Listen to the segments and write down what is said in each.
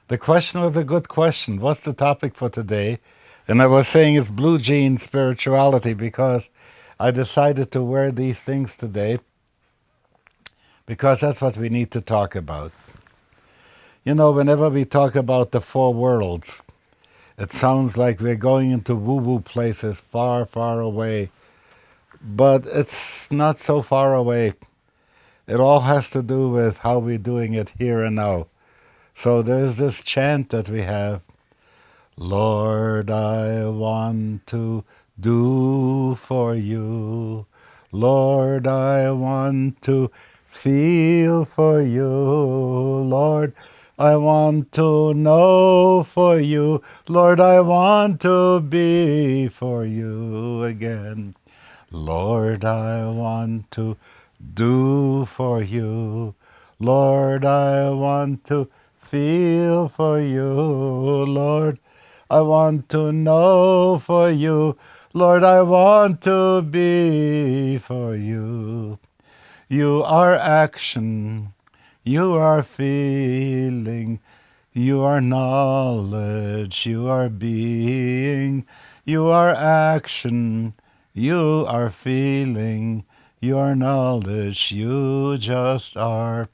The question was a good question. What's the topic for today? And I was saying it's blue jean spirituality because I decided to wear these things today because that's what we need to talk about. You know, whenever we talk about the four worlds, it sounds like we're going into woo-woo places far, far away. But it's not so far away. It all has to do with how we're doing it here and now. So there's this chant that we have, Lord, I want to do for you. Lord, I want to feel for you. Lord, I want to know for you. Lord, I want to be for you again. Lord, I want to do for you. Lord, I want to feel for you. Lord, I want to know for you. Lord, I want to be for you. You are action. You are feeling. You are knowledge. You are being. You are action. You are feeling. You are knowledge. You just are.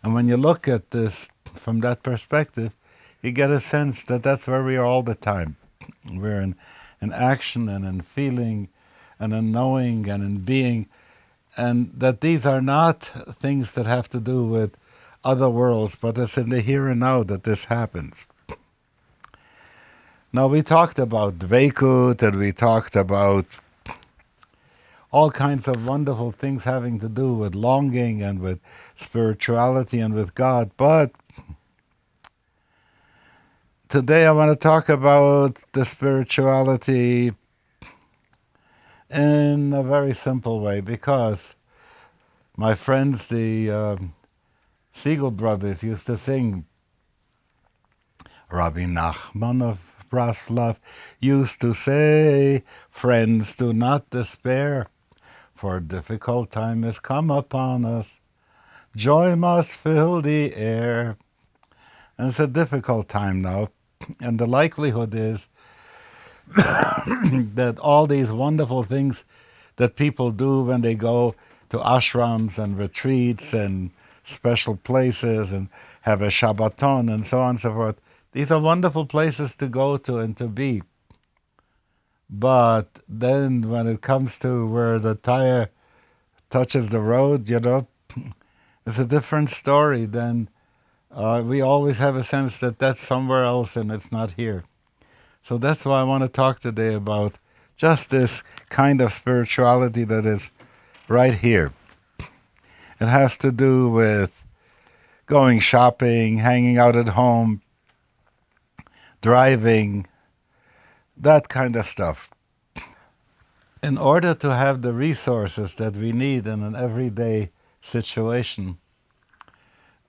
And when you look at this from that perspective, you get a sense that that's where we are all the time. We're in action and in feeling and in knowing and in being, and that these are not things that have to do with other worlds, but it's in the here and now that this happens. Now, we talked about DEVEIKUT, and we talked about all kinds of wonderful things having to do with longing and with spirituality and with God, but today I want to talk about the spirituality in a very simple way, because my friends, the Siegel brothers, used to sing. Rabbi Nachman of Braslav used to say, friends, do not despair, for a difficult time has come upon us. Joy must fill the air. And it's a difficult time now, and the likelihood is that all these wonderful things that people do when they go to ashrams and retreats and special places and have a Shabbaton and so on and so forth, these are wonderful places to go to and to be. But then when it comes to where the tire touches the road, you know, it's a different story. Then we always have a sense that that's somewhere else and it's not here. So that's why I want to talk today about just this kind of spirituality that is right here. It has to do with going shopping, hanging out at home, driving, that kind of stuff. In order to have the resources that we need in an everyday situation,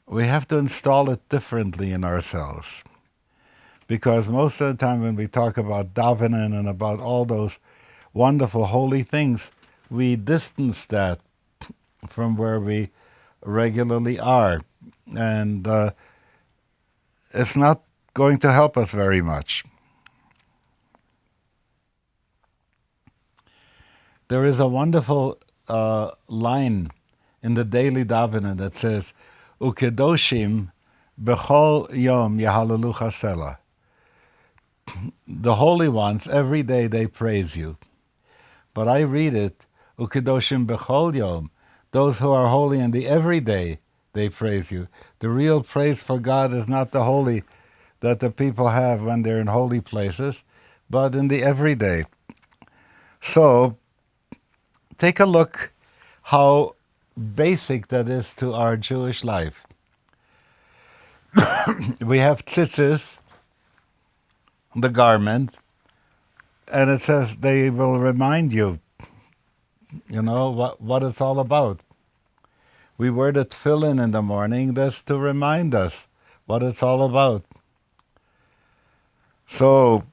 we have to install it differently in ourselves. Because most of the time when we talk about davening and about all those wonderful holy things, we distance that from where we regularly are. And it's not going to help us very much. There is a wonderful line in the daily davening that says, Ukedoshim bechol yom yahalelu chasela. The holy ones, every day they praise you. But I read it, Ukedoshim bechol yom, those who are holy in the everyday, they praise you. The real praise for God is not the holy that the people have when they're in holy places, but in the everyday. So, take a look how basic that is to our Jewish life. We have tzitzis, the garment, and it says they will remind you, you know, what it's all about. We wear the tefillin in the morning, that's to remind us what it's all about. So,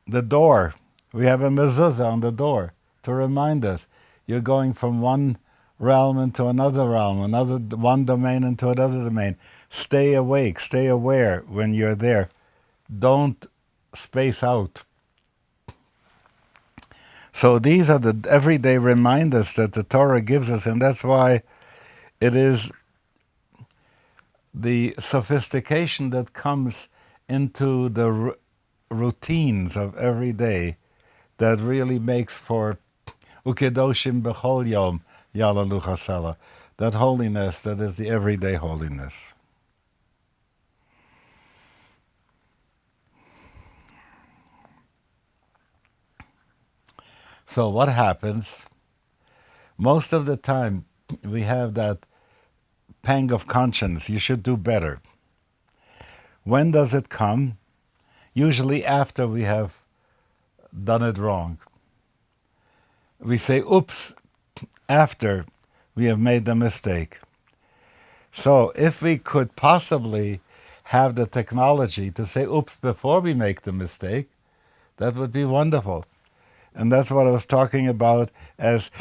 the door, we have a Mezuzuah on the door to remind us you're going from one realm into another realm, one domain into another domain. Stay awake, stay aware when you're there. Don't space out. So these are the everyday reminders that the Torah gives us, and that's why it is the sophistication that comes into the routines of every day that really makes for ukedoshim b'chol yom yalalu chasela, that holiness that is the everyday holiness. So what happens? Most of the time we have that pang of conscience, you should do better. When does it come? Usually after we have done it wrong. We say, oops, after we have made the mistake. So if we could possibly have the technology to say, oops, before we make the mistake, that would be wonderful. And that's what I was talking about as,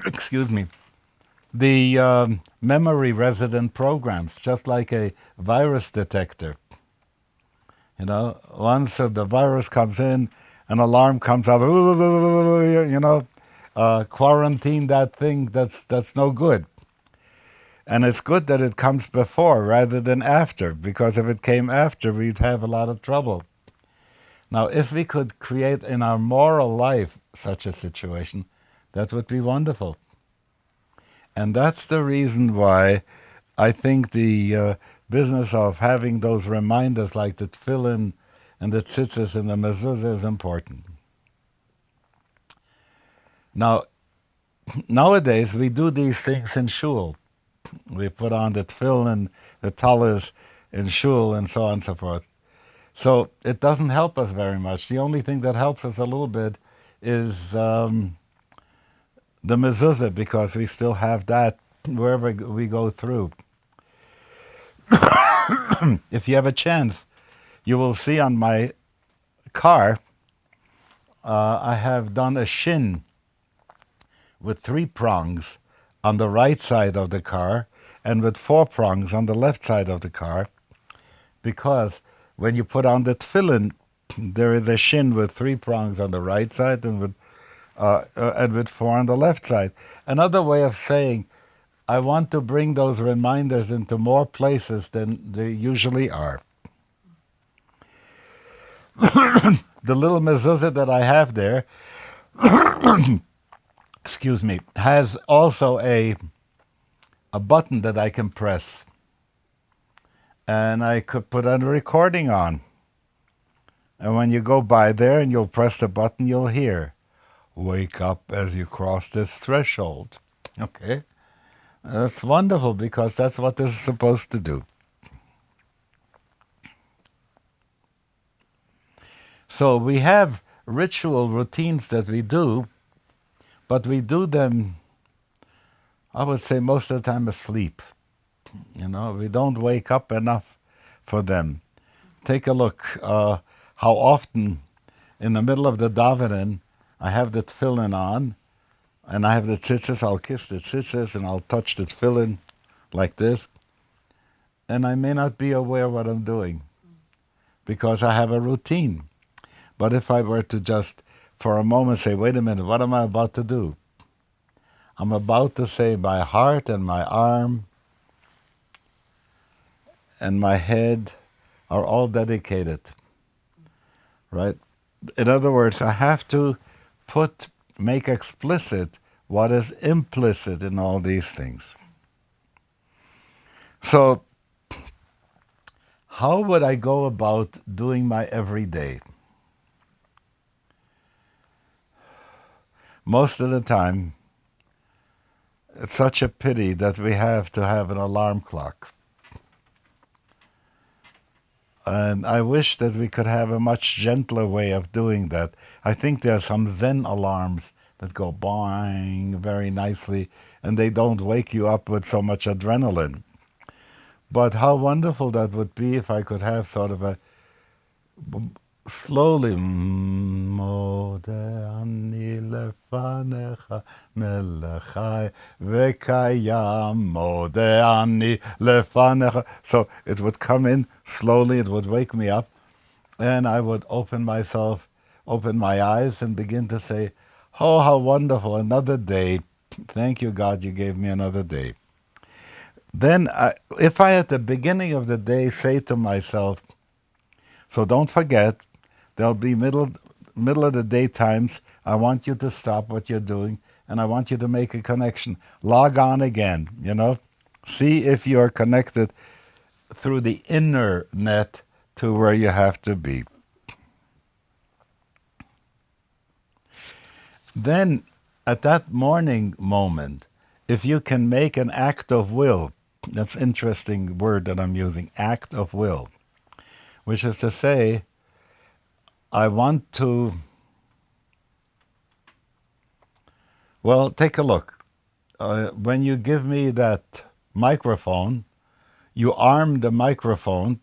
excuse me, the memory resident programs, just like a virus detector. You know, once the virus comes in, an alarm comes up, you know, quarantine that thing, that's no good. And it's good that it comes before rather than after, because if it came after, we'd have a lot of trouble. Now, if we could create in our moral life such a situation, that would be wonderful. And that's the reason why I think the business of having those reminders like the tefillin and the tzitzis and the Mezuzuah is important. Now, nowadays we do these things in Shul. We put on the tefillin, the talis in Shul, and so on and so forth. So it doesn't help us very much. The only thing that helps us a little bit is the Mezuzuah, because we still have that wherever we go through. If you have a chance, you will see on my car, I have done a shin with 3 prongs on the right side of the car and with 4 prongs on the left side of the car, because when you put on the tefillin, there is a shin with 3 prongs on the right side and with 4 on the left side. Another way of saying, I want to bring those reminders into more places than they usually are. The little Mezuzuah that I have there, excuse me, has also a button that I can press. And I could put a recording on. And when you go by there and you'll press the button, you'll hear, wake up as you cross this threshold. Okay? That's wonderful, because that's what this is supposed to do. So we have ritual routines that we do, but we do them, I would say most of the time, asleep. You know, we don't wake up enough for them. Take a look how often in the middle of the davening I have the tefillin on, and I have the tzitzis. I'll kiss the tzitzis and I'll touch the tefillin like this, and I may not be aware what I'm doing because I have a routine. But if I were to just for a moment say, wait a minute, what am I about to do? I'm about to say my heart and my arm and my head are all dedicated, right? In other words, I have to make explicit what is implicit in all these things. So, how would I go about doing my everyday? Most of the time, it's such a pity that we have to have an alarm clock. And I wish that we could have a much gentler way of doing that. I think there are some Zen alarms that go boing very nicely, and they don't wake you up with so much adrenaline. But how wonderful that would be if I could have sort of slowly. Mode ani lefanecha melechai vekayam mode ani lefanecha. So it would come in slowly, it would wake me up, and I would open my eyes and begin to say, oh, how wonderful, another day. Thank you, God, you gave me another day. Then, if I at the beginning of the day say to myself, so don't forget, there'll be middle of the day times, I want you to stop what you're doing, and I want you to make a connection. Log on again, See if you're connected through the inner net to where you have to be. Then, at that morning moment, if you can make an act of will, that's an interesting word that I'm using, act of will, which is to say, I want to, well, take a look. When you give me that microphone, you arm the microphone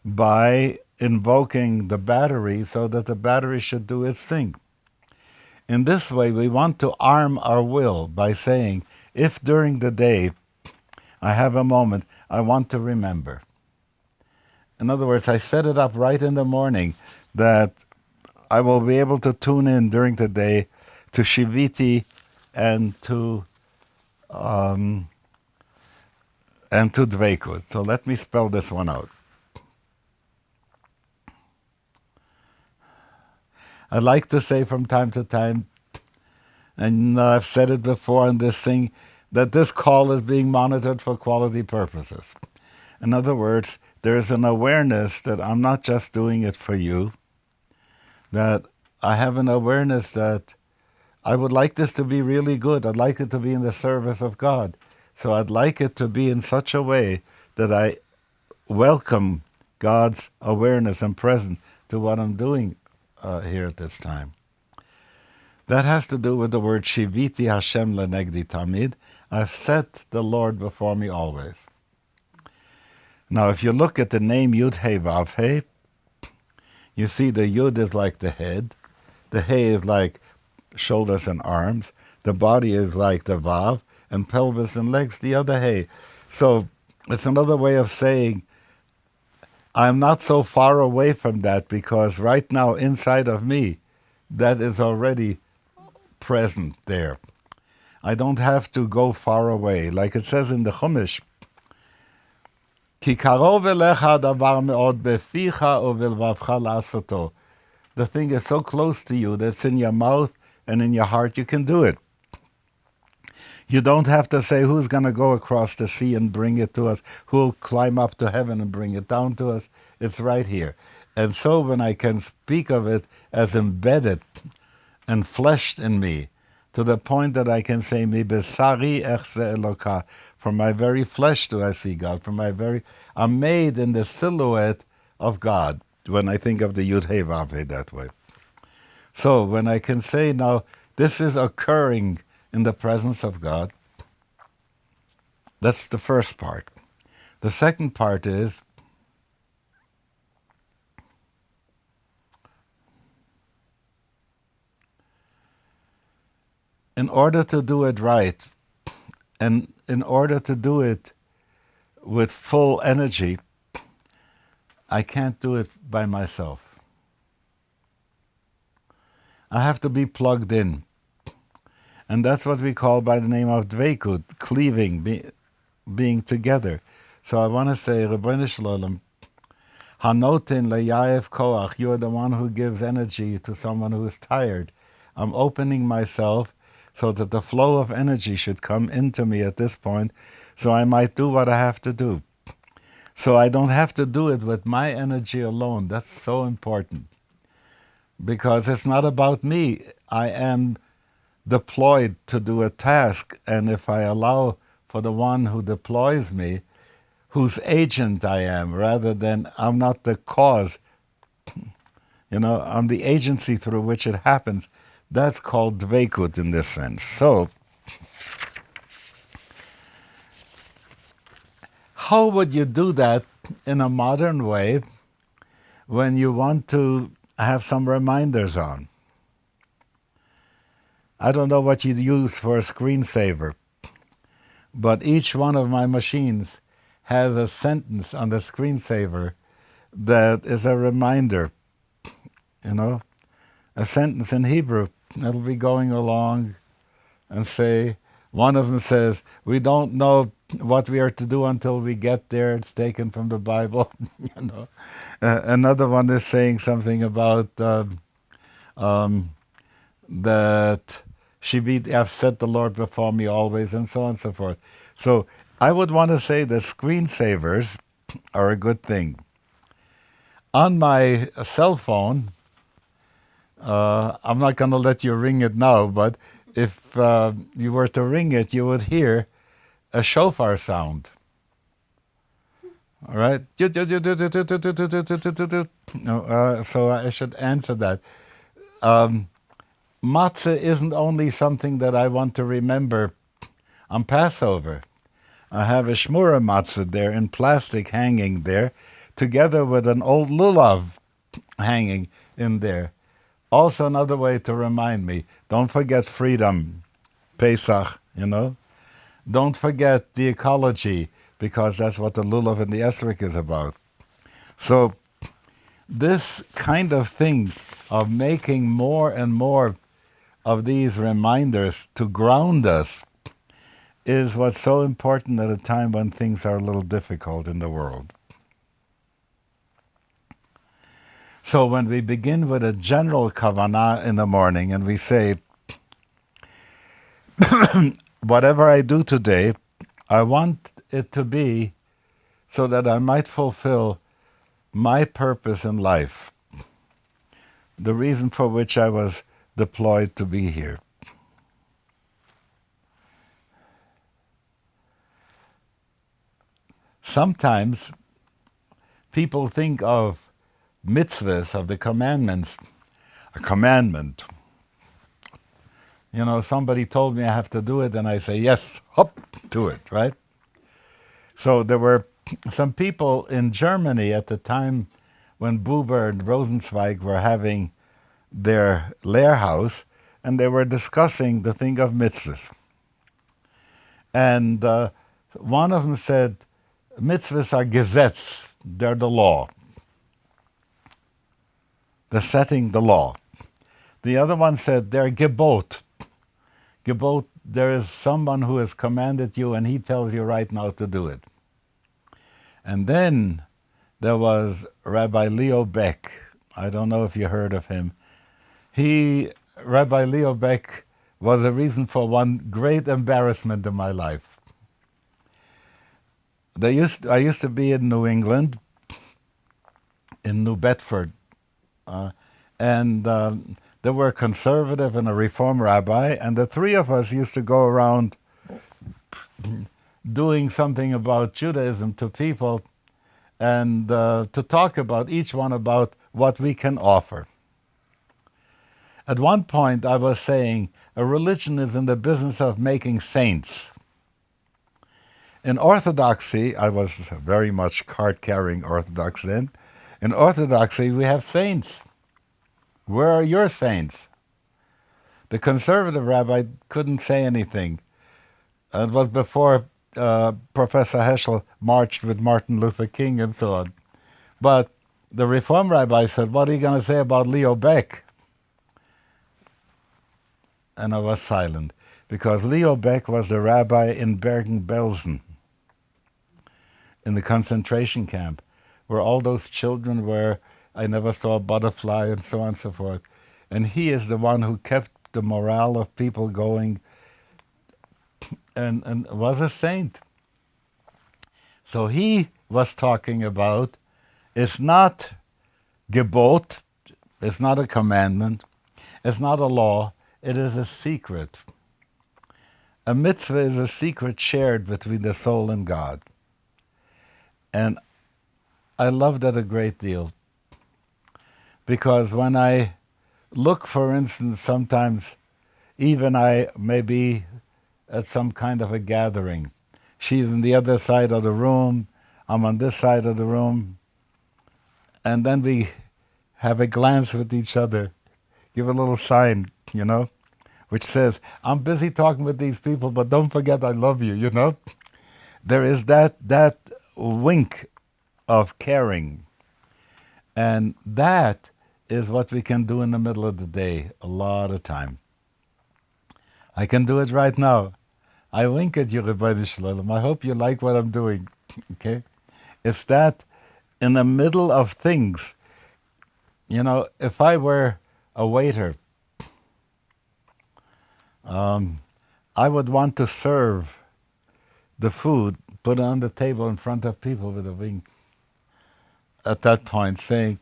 by invoking the battery so that the battery should do its thing. In this way, we want to arm our will by saying, if during the day I have a moment, I want to remember. In other words, I set it up right in the morning that I will be able to tune in during the day to Shiviti and to DEVEIKUT. So let me spell this one out. I like to say from time to time, and I've said it before on this thing, that this call is being monitored for quality purposes. In other words, there's an awareness that I'm not just doing it for you, that I have an awareness that I would like this to be really good. I'd like it to be in the service of God. So I'd like it to be in such a way that I welcome God's awareness and presence to what I'm doing here at this time. That has to do with the word Shiviti Hashem lenegdi tamid. I've set the Lord before me always. Now, if you look at the name Yud He Vav He, you see the Yud is like the head, the He is like shoulders and arms, the body is like the Vav, and pelvis and legs the other He. So it's another way of saying I'm not so far away from that, because right now inside of me, that is already present there. I don't have to go far away. Like it says in the Chumash, Ki karov elecha davar me'od beficha uvelvavcha la'asoto. The thing is so close to you that it's in your mouth and in your heart, you can do it. You don't have to say who's going to go across the sea and bring it to us, who'll climb up to heaven and bring it down to us. It's right here. And so when I can speak of it as embedded and fleshed in me, to the point that I can say, Mi besari echse eloka, from my very flesh do I see God, I'm made in the silhouette of God, when I think of the Yud He Vav He that way. So when I can say now, this is occurring in the presence of God, that's the first part. The second part is, in order to do it right, and in order to do it with full energy, I can't do it by myself. I have to be plugged in. And that's what we call by the name of DEVEIKUT, cleaving, being together. So I want to say, Rebbeinu Shalom, Hanotin leyayev koach, you are the one who gives energy to someone who is tired. I'm opening myself so that the flow of energy should come into me at this point, so I might do what I have to do. So I don't have to do it with my energy alone. That's so important. Because it's not about me. I am deployed to do a task, and if I allow for the one who deploys me, whose agent I am, rather than I'm not the cause, I'm the agency through which it happens, that's called DEVEIKUT in this sense. So, how would you do that in a modern way when you want to have some reminders on. I don't know what you use for a screensaver, but each one of my machines has a sentence on the screensaver that is a reminder, a sentence in Hebrew that'll be going along and say, one of them says, we don't know what we are to do until we get there. It's taken from the Bible. Another one is saying something about that I've set the Lord before me always, and so on and so forth. So I would want to say that screensavers are a good thing. On my cell phone, I'm not going to let you ring it now, but if you were to ring it, you would hear a shofar sound. All right? So I should answer that. Matzah isn't only something that I want to remember on Passover. I have a shmura matzah there in plastic hanging there, together with an old lulav hanging in there. Also another way to remind me, don't forget freedom, Pesach, Don't forget the ecology, because that's what the lulav and the esrog is about. So this kind of thing of making more and more of these reminders to ground us is what's so important at a time when things are a little difficult in the world. So when we begin with a general kavanah in the morning and we say, whatever I do today, I want it to be so that I might fulfill my purpose in life, the reason for which I was deployed to be here. Sometimes people think of mitzvahs, of the commandments, a commandment. Somebody told me I have to do it, and I say, yes, hop, do it, right? So there were some people in Germany at the time when Buber and Rosenzweig were having their Lehrhaus, and they were discussing the thing of mitzvahs. And one of them said, mitzvahs are Gesetz, they're the law. They're setting the law. The other one said, they're Gebot. Gebot, there is someone who has commanded you and he tells you right now to do it. And then there was Rabbi Leo Beck. I don't know if you heard of him. Rabbi Leo Beck was a reason for one great embarrassment in my life. I used to be in New England, in New Bedford, and there were a conservative and a reform rabbi, and the three of us used to go around doing something about Judaism to people and to talk about each one about what we can offer. At one point I was saying, a religion is in the business of making saints. In Orthodoxy, I was very much card-carrying Orthodox then. In Orthodoxy, we have saints. Where are your saints? The conservative rabbi couldn't say anything. It was before Professor Heschel marched with Martin Luther King and so on. But the Reform rabbi said, what are you going to say about Leo Beck? And I was silent, because Leo Beck was a rabbi in Bergen-Belsen, in the concentration camp, where all those children were. I never saw a butterfly, and so on and so forth. And he is the one who kept the morale of people going and was a saint. So he was talking about, it's not gebot, it's not a commandment, it's not a law, it is a secret. A mitzvah is a secret shared between the soul and God. And I love that a great deal. Because when I look, for instance, sometimes even I may be at some kind of a gathering. She's on the other side of the room, I'm on this side of the room, and then we have a glance with each other, give a little sign, which says, I'm busy talking with these people, but don't forget I love you. There is that wink of caring. And that is what we can do in the middle of the day a lot of time. I can do it right now. I wink at you, Rabbi Shalom. I hope you like what I'm doing. Okay? It's that in the middle of things. If I were a waiter, I would want to serve the food, put it on the table in front of people with a wink. At that point, saying,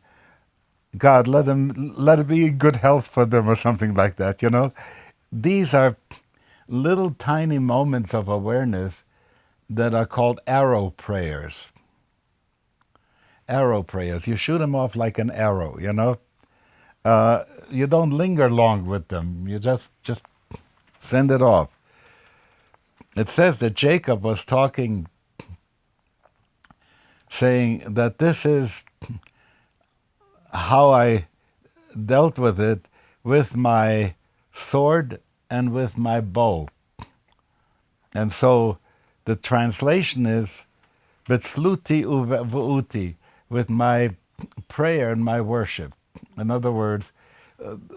God, let it be in good health for them or something like that, These are little tiny moments of awareness that are called arrow prayers. Arrow prayers. You shoot them off like an arrow, You don't linger long with them. You just send it off. It says that Jacob was talking, saying that this is how I dealt with it with my sword and with my bow. And so the translation is Betzluti uve'uti, with my prayer and my worship. In other words,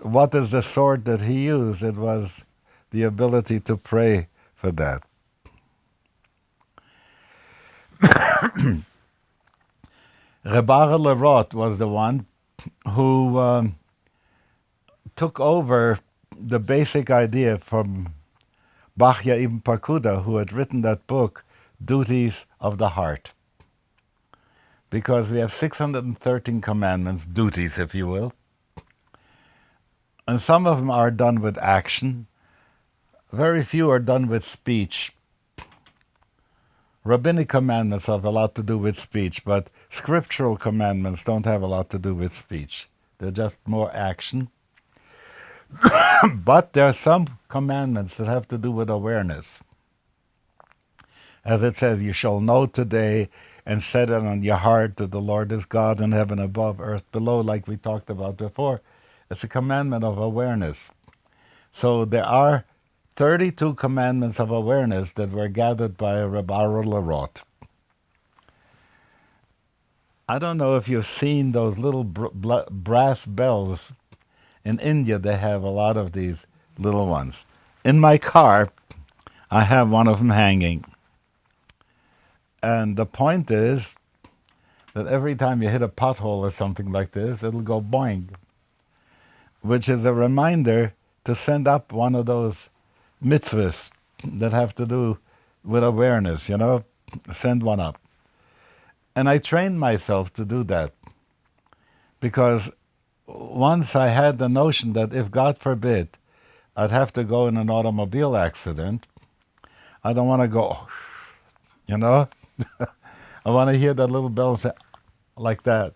what is the sword that he used? It was the ability to pray for that. Rebbe Lerot was the one who took over the basic idea from Bachya ibn Pakuda, who had written that book, Duties of the Heart. Because we have 613 commandments, duties, if you will. And some of them are done with action. Very few are done with speech. Rabbinic commandments have a lot to do with speech, but scriptural commandments don't have a lot to do with speech. They're just more action. But there are some commandments that have to do with awareness. As it says, you shall know today and set it on your heart that the Lord is God in heaven above, earth below, like we talked about before. It's a commandment of awareness. So there are 32 commandments of awareness that were gathered by Rabbi Lerot. I don't know if you've seen those little brass bells. In India, they have a lot of these little ones. In my car, I have one of them hanging. And the point is that every time you hit a pothole or something like this, it'll go boing, which is a reminder to send up one of those mitzvahs that have to do with awareness, send one up. And I trained myself to do that because once I had the notion that if, God forbid, I'd have to go in an automobile accident, I don't want to go, I want to hear that little bell say, like that,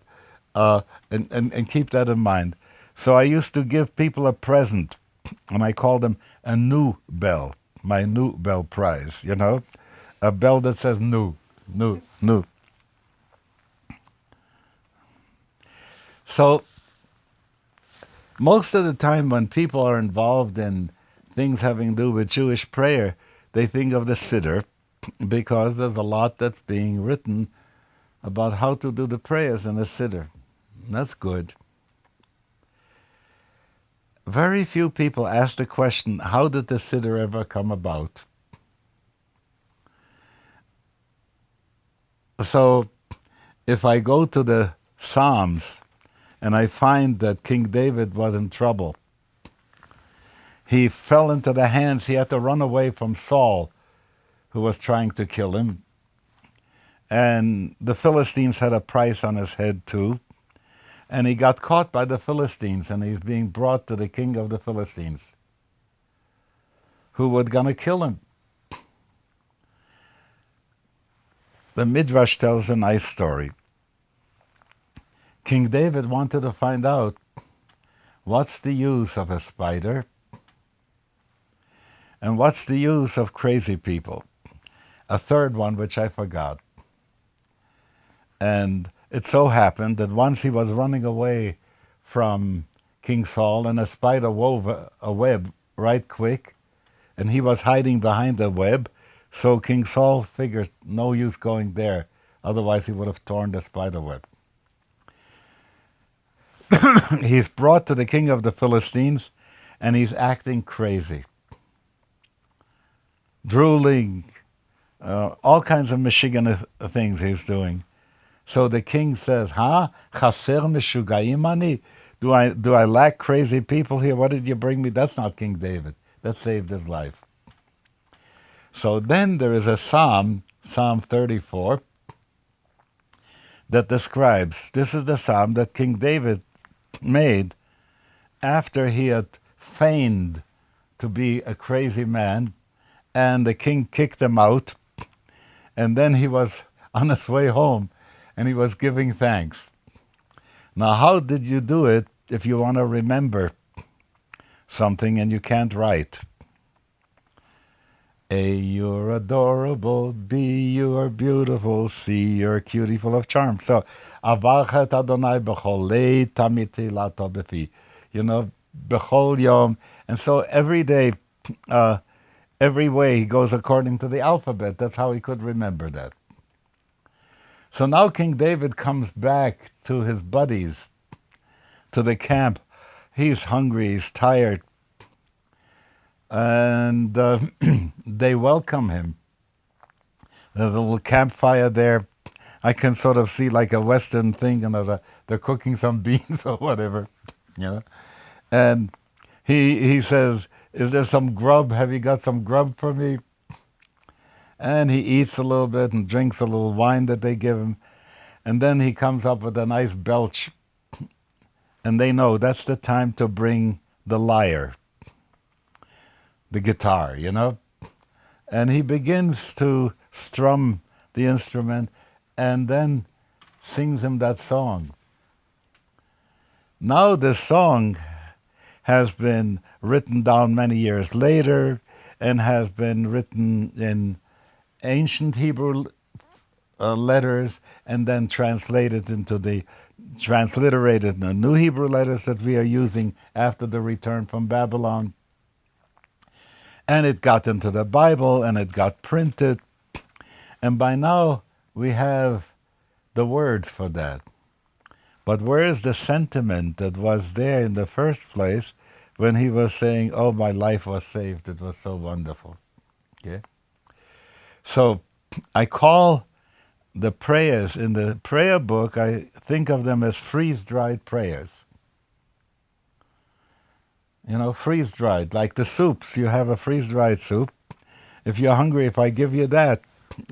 and keep that in mind. So I used to give people a present, and I called them a new bell, my new bell prize, a bell that says new. So most of the time when people are involved in things having to do with Jewish prayer, they think of the siddur, because there's a lot that's being written about how to do the prayers in the siddur. That's good. Very few people ask the question, how did the siddur ever come about? So if I go to the Psalms and I find that King David was in trouble, he fell into the hands, he had to run away from Saul, who was trying to kill him. And the Philistines had a price on his head too. And he got caught by the Philistines, and he's being brought to the king of the Philistines, who was going to kill him. The Midrash tells a nice story. King David wanted to find out, what's the use of a spider? And what's the use of crazy people? A third one, which I forgot. And it so happened that once he was running away from King Saul, and a spider wove a web right quick, and he was hiding behind the web. So King Saul figured no use going there, otherwise he would have torn the spider web. He's brought to the king of the Philistines, and he's acting crazy, drooling, all kinds of Michigan things he's doing. So the king says, Chaser meshugayim ani? Do I lack crazy people here? What did you bring me? That's not King David. That saved his life. So then there is a psalm, Psalm 34, that describes, this is the psalm that King David made after he had feigned to be a crazy man, and the king kicked him out, and then he was on his way home, and he was giving thanks. Now, how did you do it if you want to remember something and you can't write? A, you're adorable. B, you are beautiful. C, you're cutie full of charm. So, Avarchet Adonai b'chol leit tamid tehilато b'fi. You know, b'chol yom. And so every day, every way he goes according to the alphabet. That's how he could remember that. So now King David comes back to his buddies, to the camp. He's hungry, he's tired. And they welcome him. There's a little campfire there. I can sort of see like a Western thing, and they're cooking some beans or whatever, you know. And he says, is there some grub? Have you got some grub for me? And he eats a little bit and drinks a little wine that they give him. And then he comes up with a nice belch. And they know that's the time to bring the lyre, the guitar, you know. And he begins to strum the instrument and then sings him that song. Now this song has been written down many years later and has been written in ancient Hebrew letters and then translated into transliterated in the new Hebrew letters that we are using after the return from Babylon. And it got into the Bible and it got printed. And by now we have the words for that. But where is the sentiment that was there in the first place when he was saying, oh, my life was saved, it was so wonderful? Okay. So I call the prayers in the prayer book, I think of them as freeze-dried prayers. You know, freeze-dried, like the soups. You have a freeze-dried soup. If you're hungry, if I give you that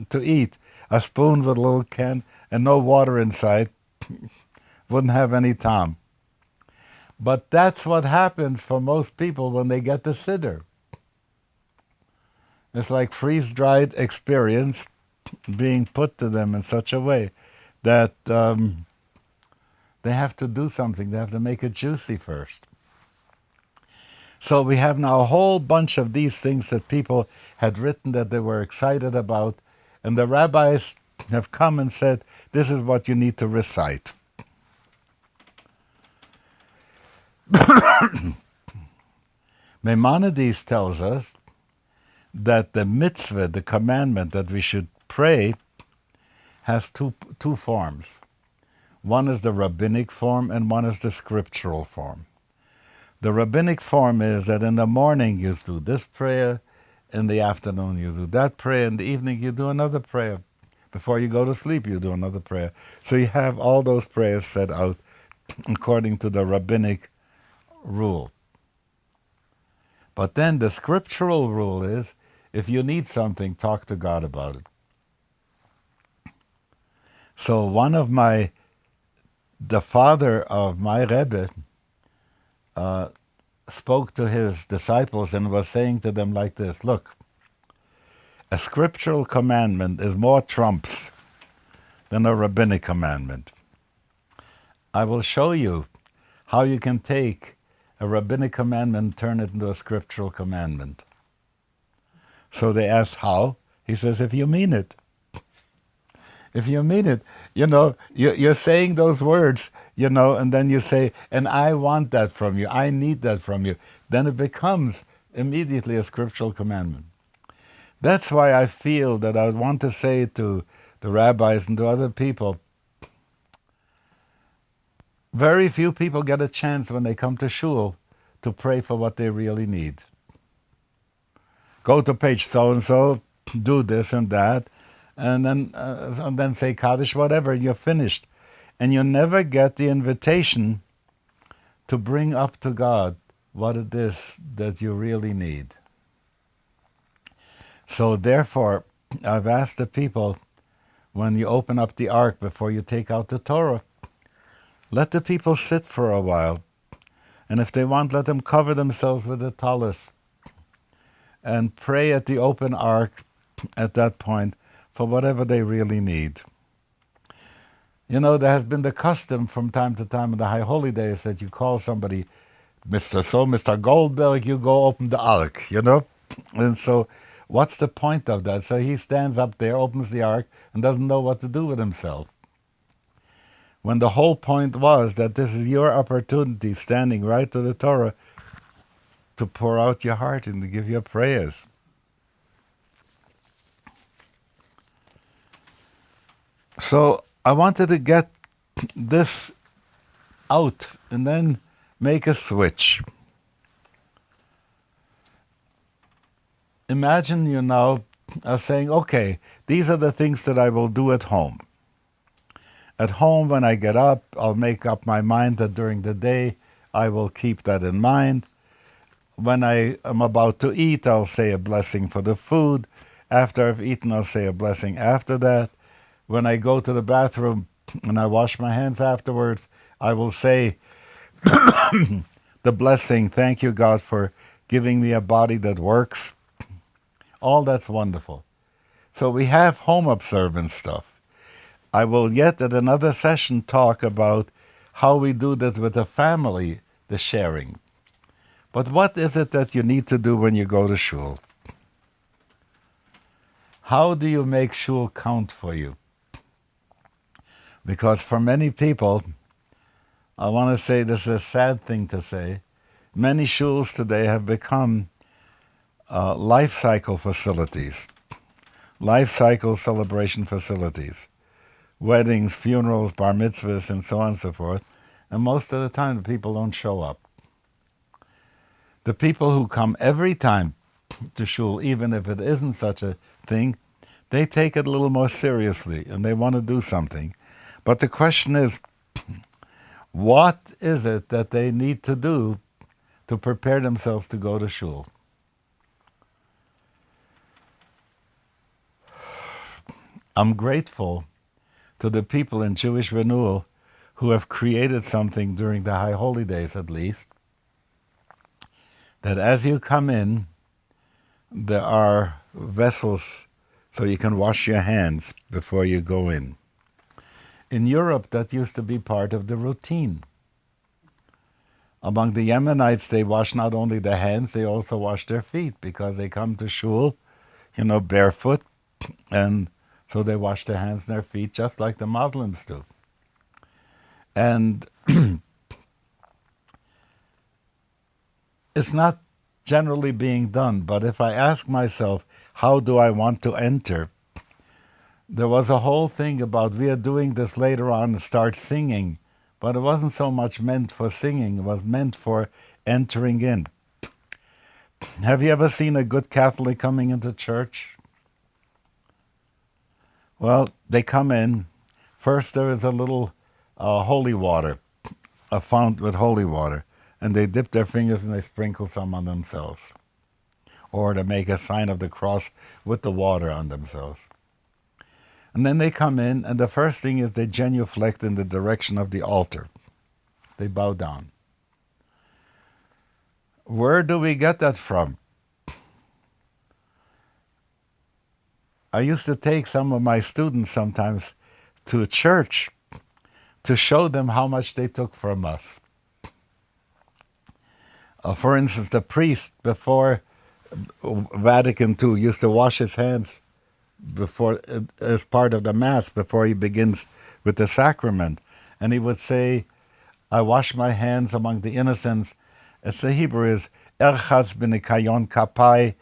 to eat, a spoon with a little can and no water inside, wouldn't have any time. But that's what happens for most people when they get the siddur. It's like freeze-dried experience being put to them in such a way that they have to do something. They have to make it juicy first. So we have now a whole bunch of these things that people had written that they were excited about, and the rabbis have come and said, this is what you need to recite. Maimonides tells us that the mitzvah, the commandment that we should pray, has two forms. One is the rabbinic form and one is the scriptural form. The rabbinic form is that in the morning you do this prayer, in the afternoon you do that prayer, in the evening you do another prayer. Before you go to sleep you do another prayer. So you have all those prayers set out according to the rabbinic rule. But then the scriptural rule is, if you need something, talk to God about it. So the father of my Rebbe spoke to his disciples and was saying to them like this, look, a scriptural commandment is more trumps than a rabbinic commandment. I will show you how you can take a rabbinic commandment and turn it into a scriptural commandment. So they asked how? He says, if you mean it. If you mean it, you're saying those words, and then you say, and I want that from you, I need that from you, then it becomes immediately a scriptural commandment. That's why I feel that I want to say to the rabbis and to other people, very few people get a chance when they come to Shul to pray for what they really need. Go to page so-and-so, do this and that, and then say Kaddish, whatever, you're finished. And you never get the invitation to bring up to God what it is that you really need. So therefore, I've asked the people, when you open up the ark before you take out the Torah, let the people sit for a while. And if they want, let them cover themselves with a tallis and pray at the open ark at that point for whatever they really need. There has been the custom from time to time in the high holy days that you call somebody, Mr. Goldberg, you go open the ark, And so what's the point of that? So he stands up there, opens the ark, and doesn't know what to do with himself. When the whole point was that this is your opportunity, standing right to the Torah, to pour out your heart and to give your prayers. So I wanted to get this out and then make a switch. Imagine you now are saying, okay, these are the things that I will do at home. At home, when I get up, I'll make up my mind that during the day I will keep that in mind. When I am about to eat, I'll say a blessing for the food. After I've eaten, I'll say a blessing after that. When I go to the bathroom and I wash my hands afterwards, I will say the blessing, thank you, God, for giving me a body that works. All that's wonderful. So we have home observance stuff. I will yet at another session talk about how we do this with the family, the sharing. But what is it that you need to do when you go to Shul? How do you make Shul count for you? Because for many people, I want to say this is a sad thing to say, many shuls today have become life cycle facilities, life cycle celebration facilities, weddings, funerals, bar mitzvahs, and so on and so forth. And most of the time, the people don't show up. The people who come every time to Shul, even if it isn't such a thing, they take it a little more seriously and they want to do something. But the question is, what is it that they need to do to prepare themselves to go to Shul? I'm grateful to the people in Jewish Renewal who have created something during the High Holy Days, at least, that as you come in, there are vessels so you can wash your hands before you go in. In Europe, that used to be part of the routine. Among the Maimonides, they wash not only their hands, they also wash their feet because they come to Shul, barefoot, and so they wash their hands and their feet just like the Muslims do. And it's not generally being done, but if I ask myself, how do I want to enter? There was a whole thing about we are doing this later on and start singing, but it wasn't so much meant for singing, it was meant for entering in. Have you ever seen a good Catholic coming into church? Well, they come in. First there is a little holy water, a fount with holy water, and they dip their fingers and they sprinkle some on themselves. Or they make a sign of the cross with the water on themselves. And then they come in, and the first thing is they genuflect in the direction of the altar. They bow down. Where do we get that from? I used to take some of my students sometimes to a church to show them how much they took from us. For instance, the priest before Vatican II used to wash his hands before, as part of the Mass, before he begins with the sacrament. And he would say, I wash my hands among the innocents. As the Hebrew is, Erchatz b'nikayon kapai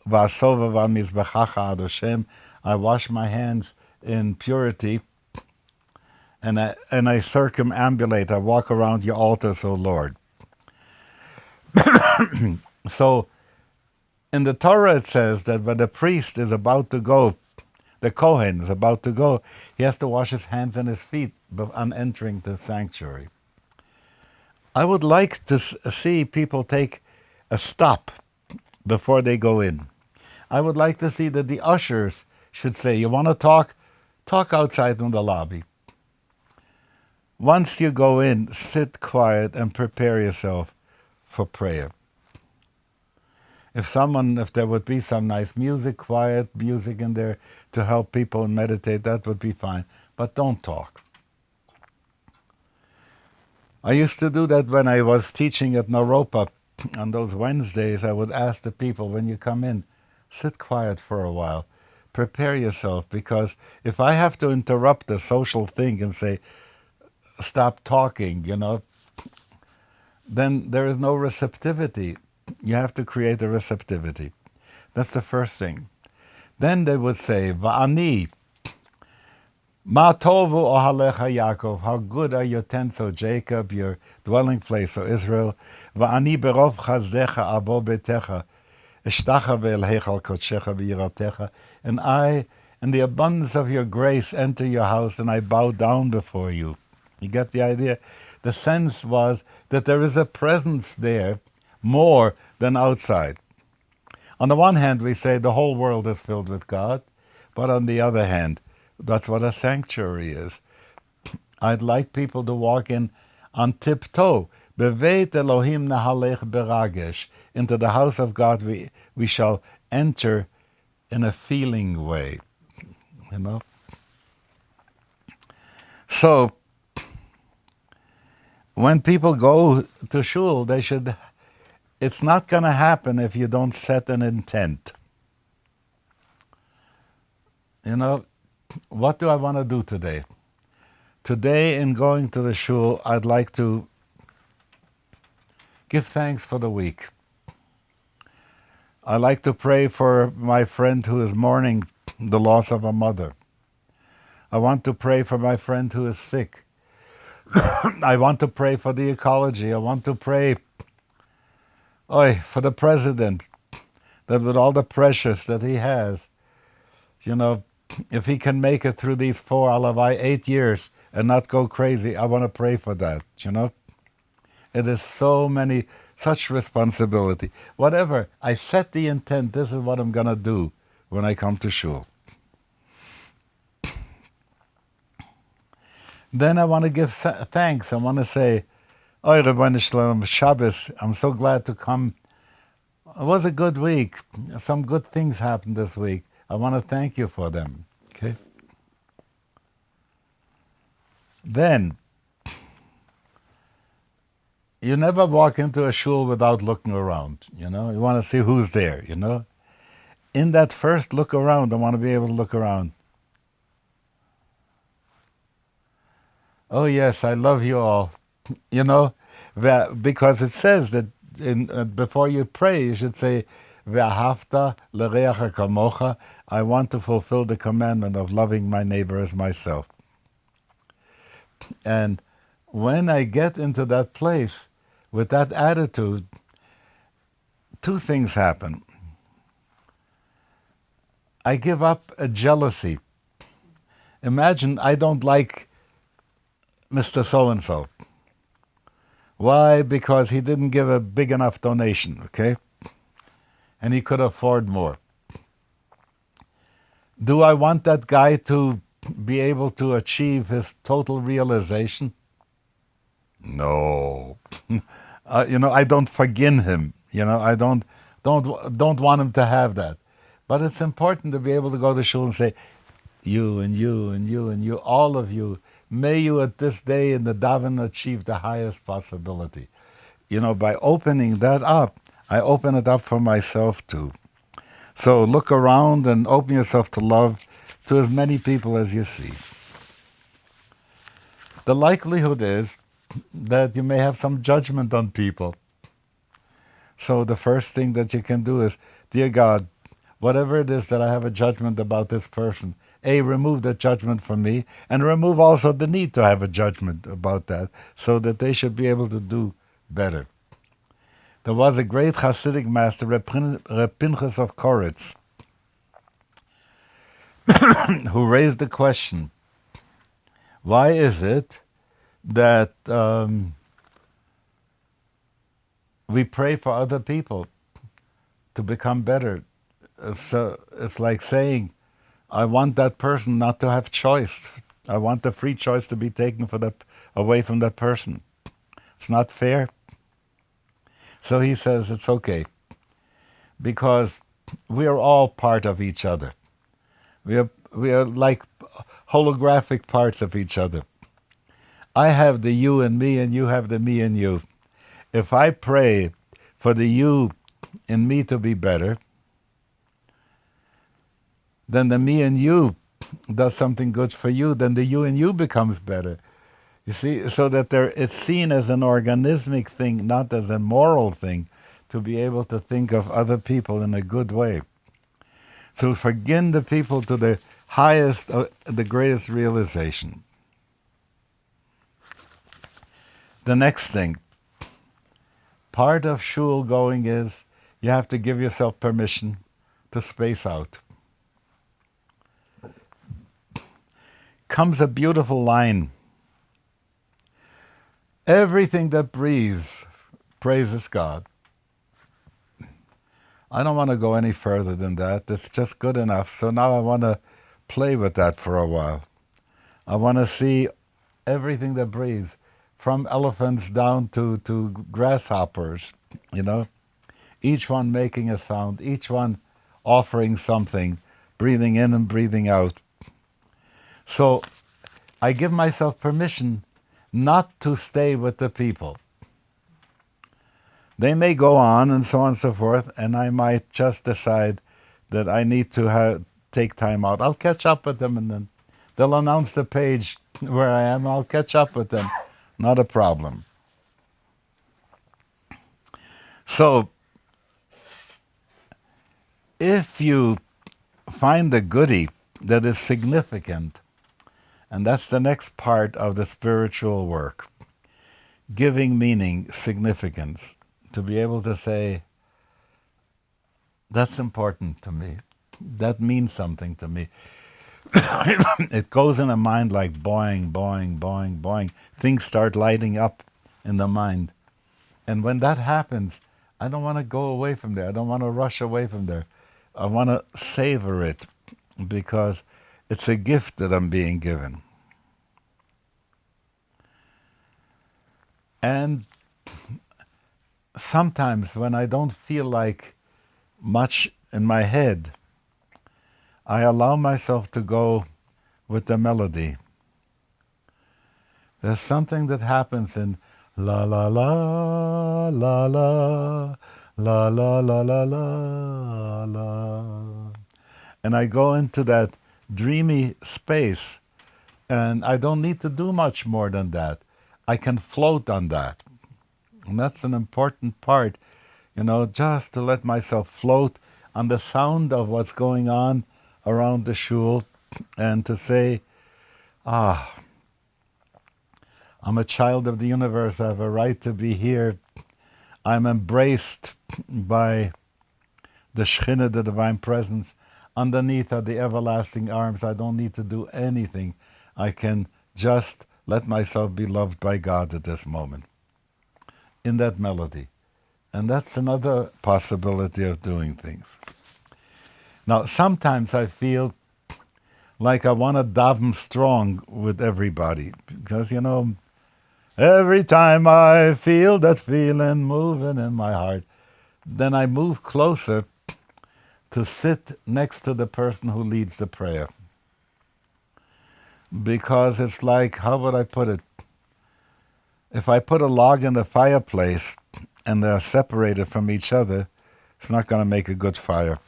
v'asova v'mizbechacha ad Hashem. I wash my hands in purity, and I circumambulate. I walk around your altars, O Lord. So in the Torah it says that when the priest is about to go, the Kohen is about to go, he has to wash his hands and his feet on entering the sanctuary. I would like to see people take a stop before they go in. I would like to see that the ushers should say, you want to talk? Talk outside in the lobby. Once you go in, sit quiet and prepare yourself for prayer. If there would be some nice music, quiet music in there to help people meditate, that would be fine. But don't talk. I used to do that when I was teaching at Naropa. On those Wednesdays, I would ask the people, when you come in, sit quiet for a while. Prepare yourself, because if I have to interrupt the social thing and say, stop talking, then there is no receptivity. You have to create a receptivity. That's the first thing. Then they would say, Va'ani, Ma tovu ohalecha Yaakov, how good are your tents, O Jacob, your dwelling place, O Israel. Va'ani berov chazecha abo betecha, eshtacha ve'el heichal kodshecha v'yiratecha. And I, in the abundance of your grace, enter your house, and I bow down before you. You get the idea? The sense was that there is a presence there more than outside. On the one hand, we say the whole world is filled with God, but on the other hand, that's what a sanctuary is. I'd like people to walk in on tiptoe. Beveit Elohim nahalech beragesh. Into the house of God we shall enter in a feeling way. So, when people go to Shul, it's not going to happen if you don't set an intent. What do I want to do today? Today, in going to the Shul, I'd like to give thanks for the week. I like to pray for my friend who is mourning the loss of a mother. I want to pray for my friend who is sick. I want to pray for the ecology. I want to pray for the president, that with all the pressures that he has, if he can make it through these 8 years and not go crazy, I want to pray for that, It is such responsibility. Whatever, I set the intent, this is what I'm going to do when I come to Shul. Then I want to give thanks. I want to say, Rabbi Shalom, Shabbos, I'm so glad to come. It was a good week. Some good things happened this week. I want to thank you for them. Okay? Then, you never walk into a shul without looking around, You want to see who's there, In that first look around, I want to be able to look around. Oh yes, I love you all. Because it says that before you pray, you should say, Ve'ahavta l'reacha kamocha. I want to fulfill the commandment of loving my neighbor as myself. And when I get into that place with that attitude, two things happen. I give up a jealousy. Imagine I don't like Mr. So-and-so. Why? Because he didn't give a big enough donation, okay? And he could afford more. Do I want that guy to be able to achieve his total realization? No. I don't forgive him. I don't want him to have that. But it's important to be able to go to Shul and say, you and you and you and you, all of you, may you at this day in the daven achieve the highest possibility. By opening that up, I open it up for myself too. So look around and open yourself to love. to as many people as you see. The likelihood is that you may have some judgment on people. So the first thing that you can do is, dear God, whatever it is that I have a judgment about this person, remove that judgment from me, and remove also the need to have a judgment about that, so that they should be able to do better. There was a great Hasidic master, Reb Pinchas of Koritz, who raised the question, why is it that we pray for other people to become better? So it's like saying, I want that person not to have choice. I want the free choice to be taken away from that person. It's not fair. So he says it's okay, because we are all part of each other. We are like holographic parts of each other. I have the you and me, and you have the me and you. If I pray for the you in me to be better, then the me and you does something good for you, then the you and you becomes better. You see, so that it's seen as an organismic thing, not as a moral thing, to be able to think of other people in a good way. To forgive the people to the highest, the greatest realization. The next thing, part of shul going is you have to give yourself permission to space out. Comes a beautiful line. Everything that breathes praises God. I don't want to go any further than that. It's just good enough. So now I want to play with that for a while. I want to see everything that breathes, from elephants down to grasshoppers, each one making a sound, each one offering something, breathing in and breathing out. So I give myself permission not to stay with the people. They may go on and so on and so forth, and I might just decide that I need to take time out. I'll catch up with them, and then they'll announce the page where I am. I'll catch up with them. Not a problem. So, if you find a goodie that is significant, and that's the next part of the spiritual work, giving meaning, significance, to be able to say, that's important to me. That means something to me. It goes in the mind like boing, boing, boing, boing. Things start lighting up in the mind. And when that happens, I don't want to go away from there. I don't want to rush away from there. I want to savor it, because it's a gift that I'm being given. And sometimes when I don't feel like much in my head, I allow myself to go with the melody. There's something that happens in la la la la la la la la la la la, and I go into that dreamy space, and I don't need to do much more than that. I can float on that. And that's an important part, just to let myself float on the sound of what's going on around the shul, and to say, I'm a child of the universe. I have a right to be here. I'm embraced by the Shekhinah, the divine presence. Underneath are the everlasting arms. I don't need to do anything. I can just let myself be loved by God at this moment, in that melody. And that's another possibility of doing things. Now, sometimes I feel like I want to daven strong with everybody, because, every time I feel that feeling moving in my heart, then I move closer to sit next to the person who leads the prayer. Because it's like, how would I put it? If I put a log in the fireplace and they're separated from each other, it's not going to make a good fire.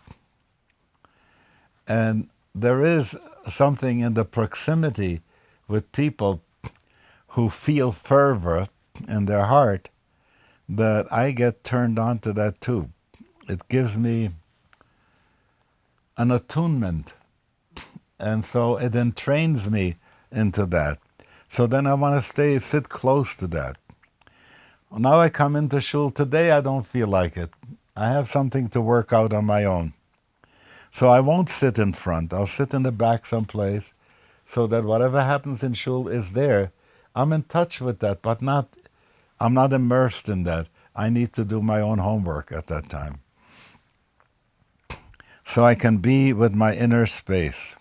And there is something in the proximity with people who feel fervor in their heart that I get turned on to that too. It gives me an attunement, and so it entrains me into that. So then I want to sit close to that. Now I come into Shul. Today I don't feel like it. I have something to work out on my own. So I won't sit in front. I'll sit in the back someplace so that whatever happens in Shul is there. I'm in touch with that, but I'm not immersed in that. I need to do my own homework at that time. So I can be with my inner space.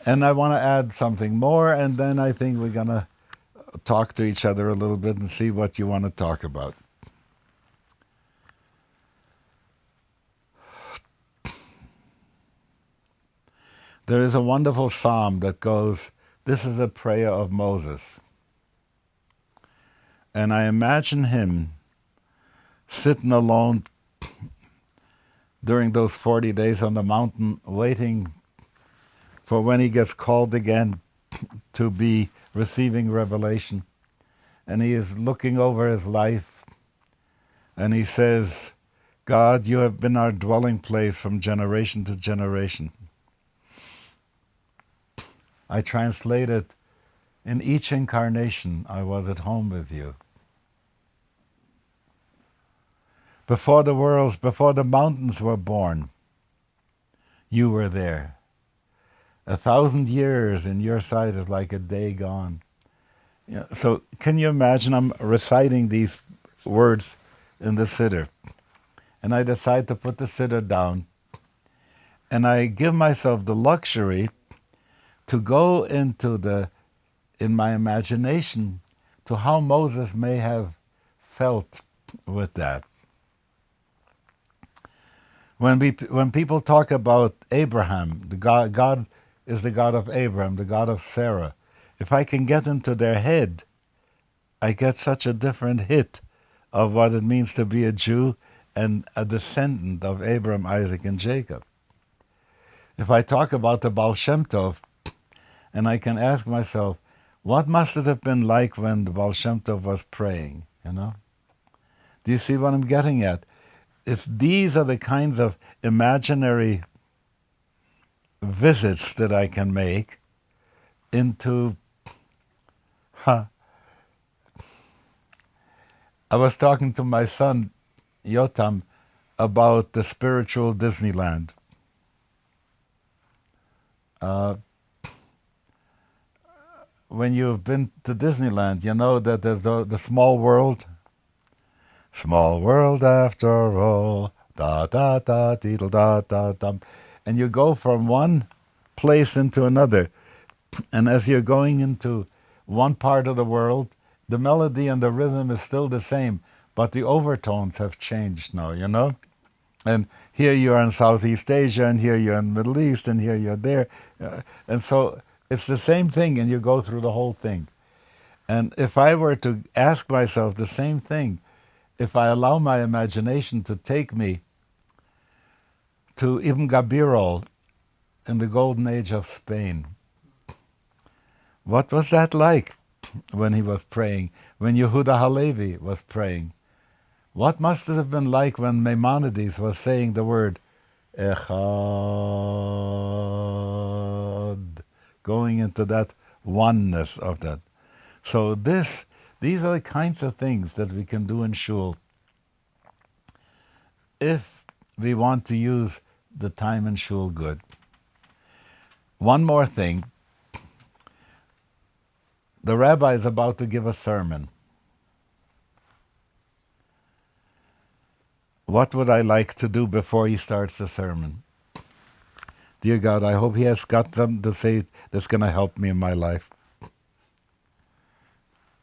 And I want to add something more, and then I think we're going to talk to each other a little bit and see what you want to talk about. There is a wonderful psalm that goes, this is a prayer of Moses. And I imagine him sitting alone during those 40 days on the mountain, waiting for when he gets called again to be receiving revelation. And he is looking over his life, and he says, God, you have been our dwelling place from generation to generation. I translate it, in each incarnation I was at home with you. Before the mountains were born, you were there. 1,000 years in your sight is like a day gone. Yeah, so can you imagine I'm reciting these words in the siddur, and I decide to put the siddur down, and I give myself the luxury to go in my imagination to how Moses may have felt with that. When people talk about Abraham, God is the God of Abraham, the God of Sarah. If I can get into their head, I get such a different hit of what it means to be a Jew and a descendant of Abraham, Isaac, and Jacob. If I talk about the Baal Shem Tov, and I can ask myself, what must it have been like when the Baal Shem Tov was praying, Do you see what I'm getting at? If these are the kinds of imaginary visits that I can make into... I was talking to my son, Yotam, about the spiritual Disneyland. When you've been to Disneyland, you know that there's the small world. Small world after all, da da da deedle da da dum. And you go from one place into another. And as you're going into one part of the world, the melody and the rhythm is still the same, but the overtones have changed now, And here you are in Southeast Asia, and here you're in the Middle East, and here you're there. And so it's the same thing, and you go through the whole thing. And if I were to ask myself the same thing, if I allow my imagination to take me to Ibn Gabirol in the golden age of Spain, what was that like when he was praying, when Yehuda Halevi was praying? What must it have been like when Maimonides was saying the word Echad, going into that oneness of that? So these are the kinds of things that we can do in Shul if we want to use the time in Shul good. One more thing. The rabbi is about to give a sermon. What would I like to do before he starts the sermon? Dear God, I hope he has got something to say that's going to help me in my life.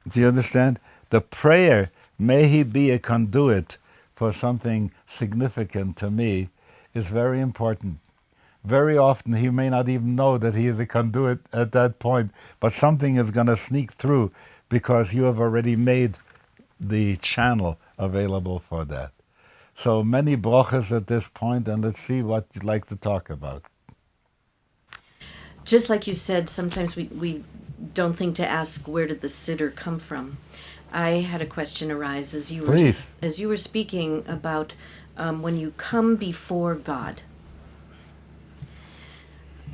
Do you understand? The prayer, may he be a conduit for something significant to me, is very important. Very often he may not even know that he is a conduit at that point, but something is going to sneak through because you have already made the channel available for that. So many brachas at this point, and let's see what you'd like to talk about. Just like you said, sometimes we don't think to ask where did the siddur come from. I had a question arise Please. as you were speaking about when you come before God.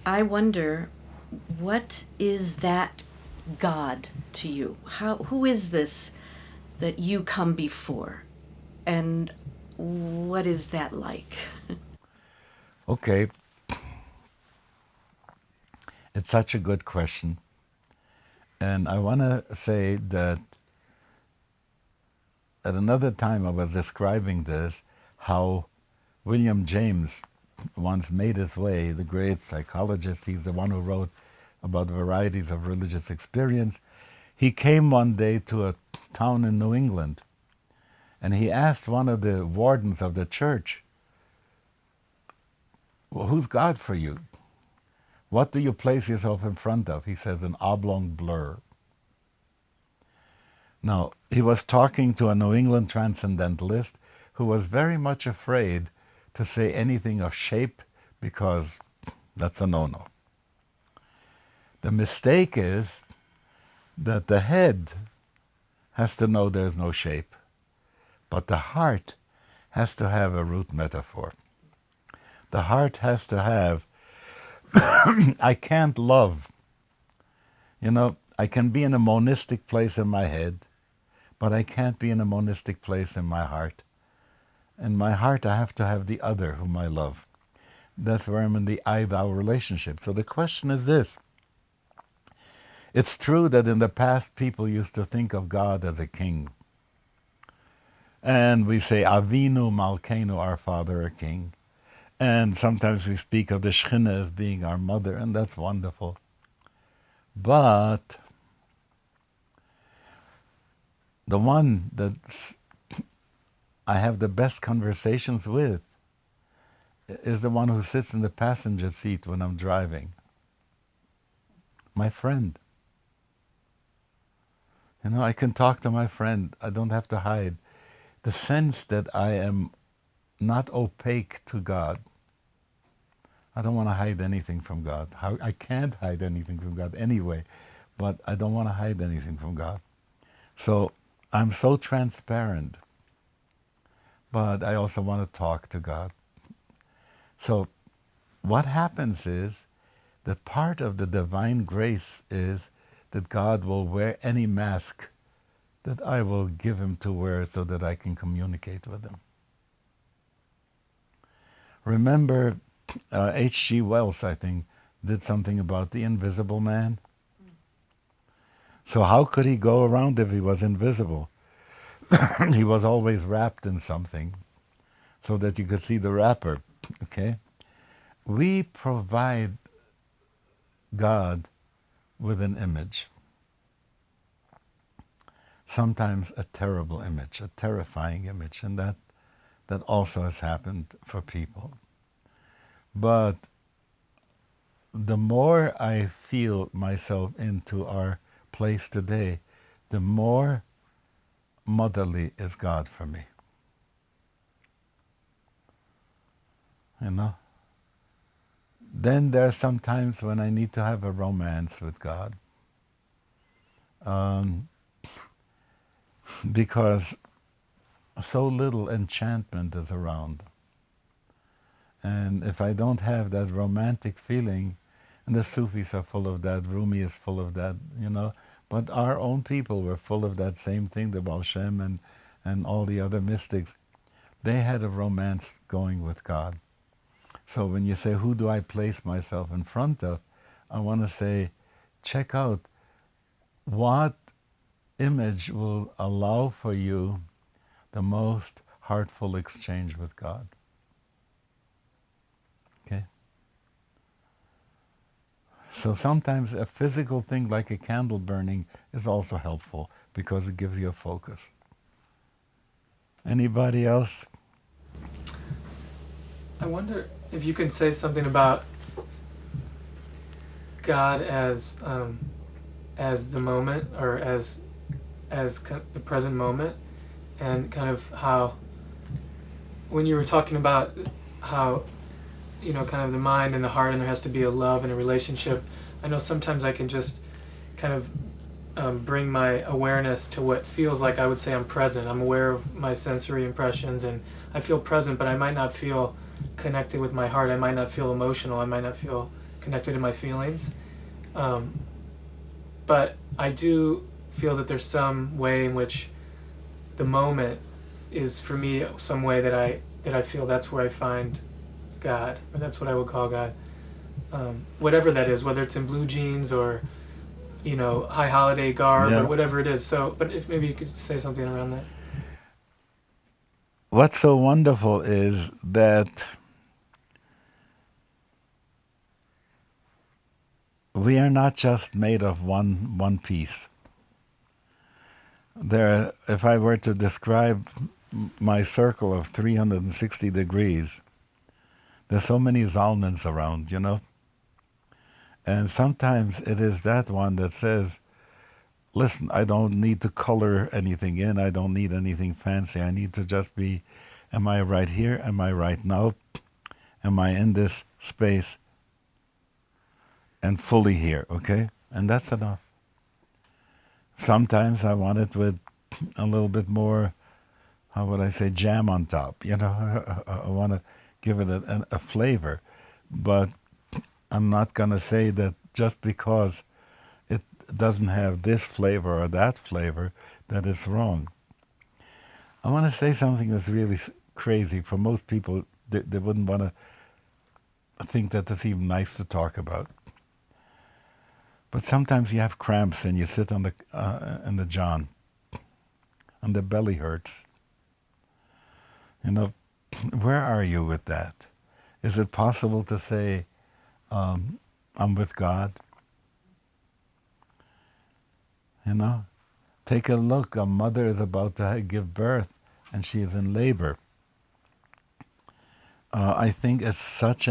I wonder, what is that God to you? Who is this that you come before, and what is that like? Okay, it's such a good question. And I want to say that at another time I was describing this, how William James once made his way, the great psychologist. He's the one who wrote about varieties of religious experience. He came one day to a town in New England, and he asked one of the wardens of the church, well, who's God for you? What do you place yourself in front of? He says, an oblong blur. Now, he was talking to a New England transcendentalist who was very much afraid to say anything of shape because that's a no-no. The mistake is that the head has to know there's no shape, but the heart has to have a root metaphor. The heart has to have, I can't love. I can be in a monistic place in my head, but I can't be in a monistic place in my heart. In my heart, I have to have the other whom I love. That's where I'm in the I-thou relationship. So the question is this. It's true that in the past, people used to think of God as a king. And we say, Avinu Malkeinu, our father, a king. And sometimes we speak of the Shekhinah as being our mother, and that's wonderful. But the one that I have the best conversations with is the one who sits in the passenger seat when I'm driving. My friend. I can talk to my friend. I don't have to hide. The sense that I am not opaque to God. I don't want to hide anything from God. I can't hide anything from God anyway, but I don't want to hide anything from God. So I'm so transparent, but I also want to talk to God. So what happens is that part of the divine grace is that God will wear any mask that I will give him to wear so that I can communicate with him. Remember, H.G. Wells, I think, did something about the invisible man. So how could he go around if he was invisible? He was always wrapped in something so that you could see the wrapper, okay? We provide God with an image. Sometimes a terrible image, a terrifying image, and that also has happened for people. But the more I feel myself into our place today, the more motherly is God for me. Then there are some times when I need to have a romance with God. Because so little enchantment is around. And if I don't have that romantic feeling, and the Sufis are full of that, Rumi is full of that, but our own people were full of that same thing, the Baal Shem and all the other mystics. They had a romance going with God. So when you say, who do I place myself in front of? I want to say, check out what image will allow for you the most heartful exchange with God. Okay? So sometimes a physical thing like a candle burning is also helpful because it gives you a focus. Anybody else? I wonder if you can say something about God as the moment, or as the present moment, and kind of how when you were talking about how, kind of the mind and the heart, and there has to be a love and a relationship, I know sometimes I can just kind of bring my awareness to what feels like, I would say, I'm present. I'm aware of my sensory impressions, and I feel present, but I might not feel connected with my heart. I might not feel emotional. I might not feel connected to my feelings. But I do feel that there's some way in which the moment is, for me, some way that I feel that's where I find God, or that's what I would call God. Whatever that is, whether it's in blue jeans or high holiday garb, Yeah. or whatever it is. So, but if maybe you could say something around that. What's so wonderful is that we are not just made of one piece. If I were to describe my circle of 360 degrees, there's so many Zalmans around, And sometimes it is that one that says, listen, I don't need to color anything in. I don't need anything fancy. I need to just be, am I right here? Am I right now? Am I in this space and fully here, okay? And that's enough. Sometimes I want it with a little bit more, how would I say, jam on top. I want to give it a flavor. But I'm not going to say that just because it doesn't have this flavor or that flavor, that it's wrong. I want to say something that's really crazy. For most people, they wouldn't want to think that it's even nice to talk about. But sometimes you have cramps and you sit on in the john, and the belly hurts. Where are you with that? Is it possible to say, I'm with God? Take a look. A mother is about to give birth, and she is in labor. I think it's such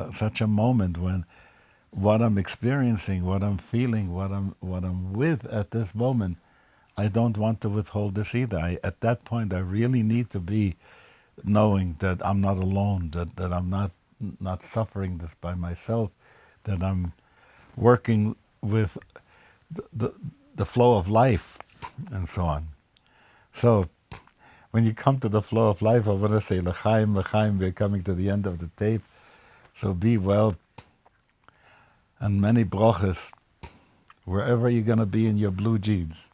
such a moment when what I'm experiencing, what I'm feeling, what I'm with at this moment, I don't want to withhold this either. At that point, I really need to be knowing that I'm not alone, that I'm not suffering this by myself, that I'm working with the flow of life and so on. So when you come to the flow of life, I want to say, L'chaim, L'chaim, we're coming to the end of the tape. So be well, and many brochas, wherever you're going to be in your blue jeans.